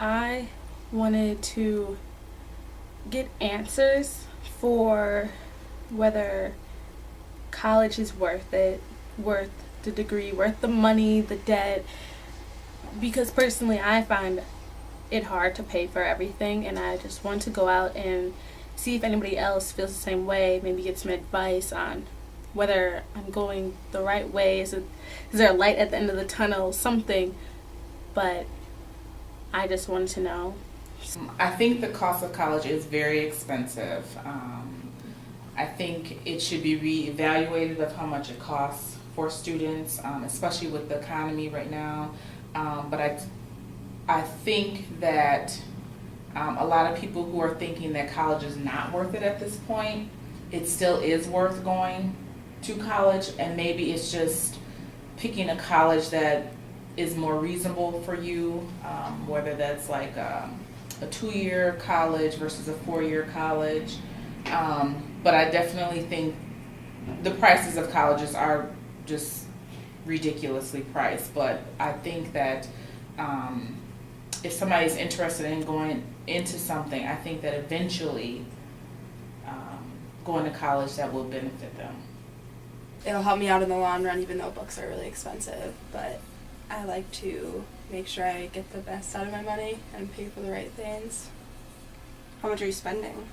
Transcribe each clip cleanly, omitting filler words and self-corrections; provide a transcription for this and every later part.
I wanted to get answers for whether college is worth it, worth the degree, worth the money, the debt, because personally I find it hard to pay for everything, and I just want to go out and see if anybody else feels the same way, maybe get some advice on whether I'm going the right way, is there a light at the end of the tunnel, something, but I just wanted to know. I think the cost of college is very expensive. I think it should be reevaluated of how much it costs for students, especially with the economy right now. But I think that a lot of people who are thinking that college is not worth it at this point, it still is worth going to college, and maybe it's just picking a college that is more reasonable for you, whether that's like a 2-year college versus a 4-year college. But I definitely think the prices of colleges are just ridiculously priced. But I think that if somebody's interested in going into something, I think that eventually going to college, that will benefit them. It'll help me out in the long run, even though books are really expensive. But I like to make sure I get the best out of my money and pay for the right things. How much are you spending?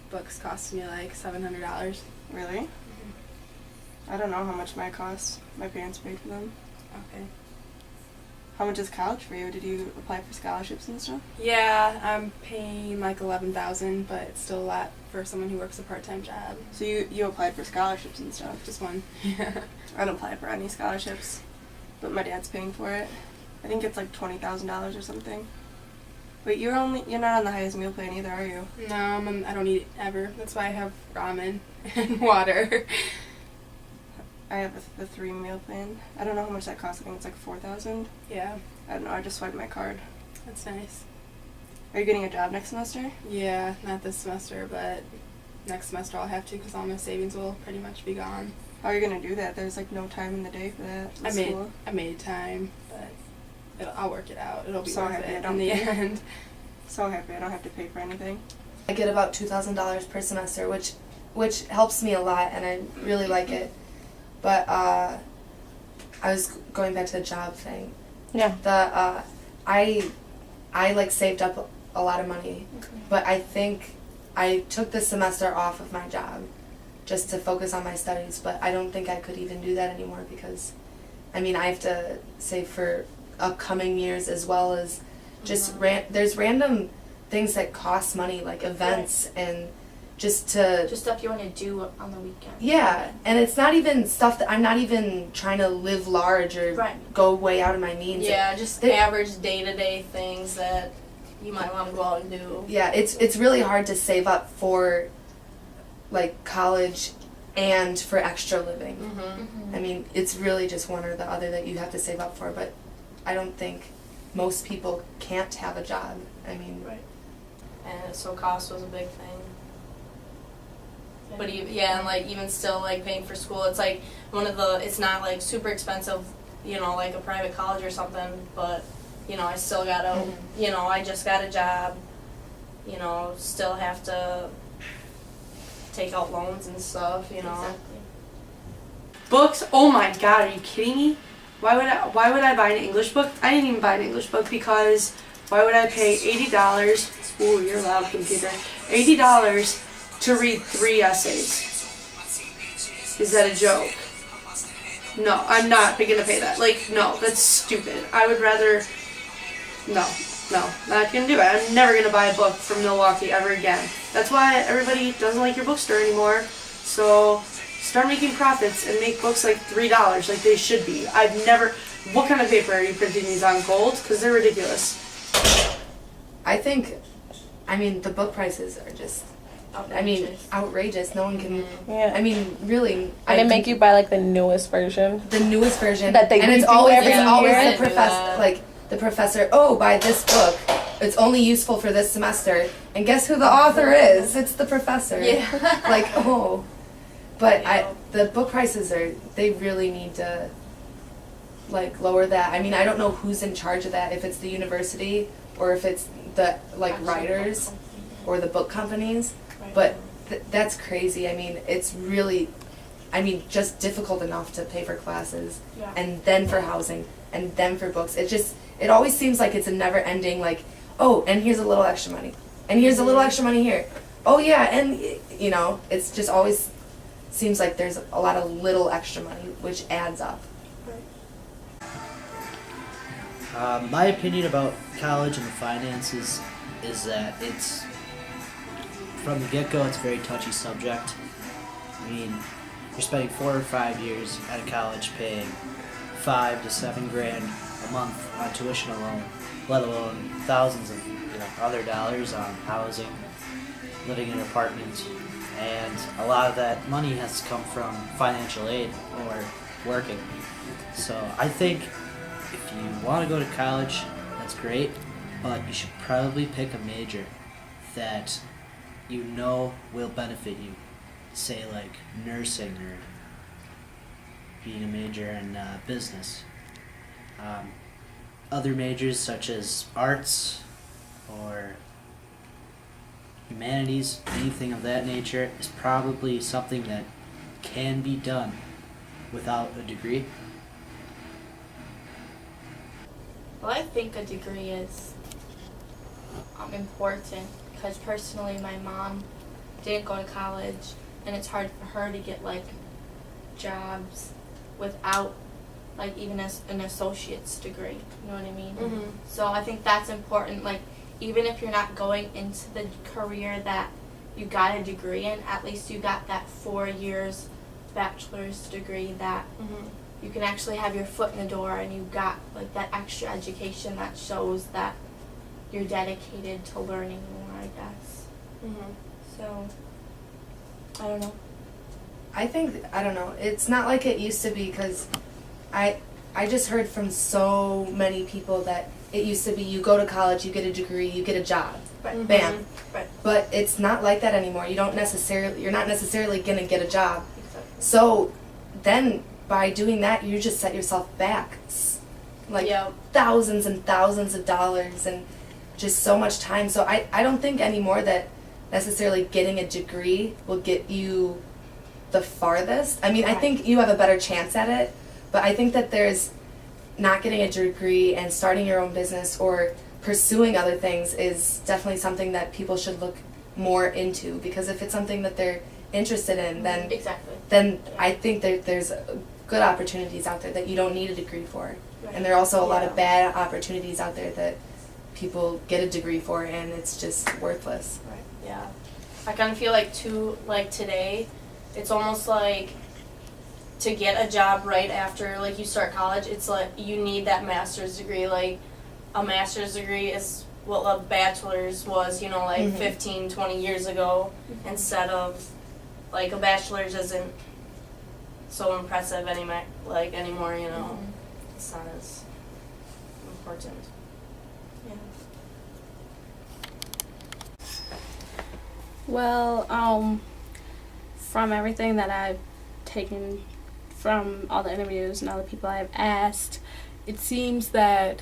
Books cost me like $700. Really? I don't know how much mine cost. My parents paid for them. Okay. How much is college for you? Did you apply for scholarships and stuff? Yeah, I'm paying like $11,000, but it's still a lot for someone who works a part-time job. So you applied for scholarships and stuff? Just one. Yeah. I don't apply for any scholarships, but my dad's paying for it. I think it's like $20,000 or something. Wait, you're not on the highest meal plan either, are you? No, I don't eat it ever. That's why I have ramen and water. I have the 3-meal plan. I don't know how much that costs. I think it's like $4,000. Yeah, I don't know. I just swiped my card. that's nice. Are you getting a job next semester? Yeah, not this semester, but next semester I'll have to because all my savings will pretty much be gone. How are you gonna do that? There's like no time in the day for that. In I made time, but I'll work it out. It'll be So worth happy I it don't in the pay. end. So happy I don't have to pay for anything. I get about $2,000 per semester, which helps me a lot, and I really like it. But I was going back to the job thing. Yeah. I like saved up a lot of money, but I think I took this semester off of my job just to focus on my studies. But I don't think I could even do that anymore because, I mean, I have to save for upcoming years as well as just there's random things that cost money, like events and just stuff you want to do on the weekend. Yeah, and it's not even stuff that I'm not even trying to live large or go way out of my means. Yeah, just average day-to-day things that you might want to go out and do. Yeah, it's really hard to save up for like college and for extra living. Mm-hmm. I mean, it's really just one or the other that you have to save up for, but I don't think most people can't have a job. I mean, And so cost was a big thing. But and like even still like paying for school, it's like it's not like super expensive, like a private college or something, but I still gotta, I just got a job, still have to take out loans and stuff, Exactly. Books? Oh my god, are you kidding me? Why would I buy an English book? I didn't even buy an English book because why would I pay $80? Ooh, you're loud, computer. $80 to read 3 essays. Is that a joke? No, I'm not gonna pay that. Like, no, that's stupid. I would rather... No, not gonna do it. I'm never gonna buy a book from Milwaukee ever again. That's why everybody doesn't like your bookstore anymore. So, start making profits and make books like $3 like they should be. What kind of paper are you printing these on? Gold? Because they're ridiculous. I think, the book prices are just... outrageous. No one can. Yeah. Really. And they make you buy like the newest version. The newest version. That they and it's redo always every year. the professor, the professor. Oh, buy this book. It's only useful for this semester. And guess who the author is? It's the professor. Yeah. But the book prices they really need to lower that. I don't know who's in charge of that. If it's the university or if it's the writers or the book companies. But that's crazy. I mean, it's really, just difficult enough to pay for classes, and then for housing, and then for books. It always seems like it's a never-ending, like, oh, and here's a little extra money, and here's a little extra money here. Oh yeah, and it's just always seems like there's a lot of little extra money, which adds up. My opinion about college and the finances is that it's, from the get-go, it's a very touchy subject. I mean, you're spending 4 or 5 years at a college paying $5 to $7 grand a month on tuition alone, let alone thousands of other dollars on housing, living in an apartment, and a lot of that money has to come from financial aid or working. So I think if you want to go to college, that's great, but you should probably pick a major that you know will benefit you. Say like nursing or being a major in business. Other majors such as arts or humanities, anything of that nature, is probably something that can be done without a degree. Well, I think a degree is important because personally my mom didn't go to college and it's hard for her to get jobs without even as an associate's degree, you know what I mean? Mm-hmm. So I think that's important, even if you're not going into the career that you got a degree in, at least you got that 4 years bachelor's degree that you can actually have your foot in the door and you got that extra education that shows that you're dedicated to learning more, I guess. Mm-hmm. So, I don't know. I don't know, it's not like it used to be, because I just heard from so many people that it used to be you go to college, you get a degree, you get a job. Right. Bam. Right. But it's not like that anymore. You're not necessarily gonna get a job. Exactly. So then by doing that, you just set yourself back thousands and thousands of dollars and just so much time. So I don't think anymore that necessarily getting a degree will get you the farthest. I mean, I think you have a better chance at it, but I think that there's not getting a degree and starting your own business or pursuing other things is definitely something that people should look more into, because if it's something that they're interested in, then I think there's good opportunities out there that you don't need a degree for. Right. And there are also a lot of bad opportunities out there that people get a degree for and it's just worthless. Right. Yeah. I kind of feel today, it's almost to get a job right after you start college, it's you need that master's degree. A master's degree is what a bachelor's was, 15, 20 years ago, instead of a bachelor's isn't so impressive anymore, It's not as important. Yeah. Well, from everything that I've taken from all the interviews and all the people I've asked, it seems that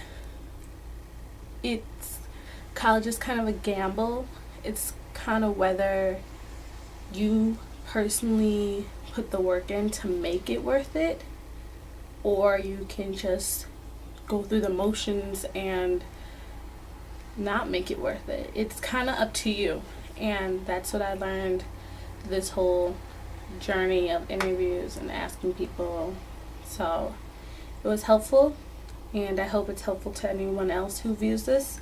college is kind of a gamble. It's kind of whether you personally put the work in to make it worth it, or you can just go through the motions and not make it worth it. It's kind of up to you, and that's what I learned this whole journey of interviews and asking people. So it was helpful, and I hope it's helpful to anyone else who views this.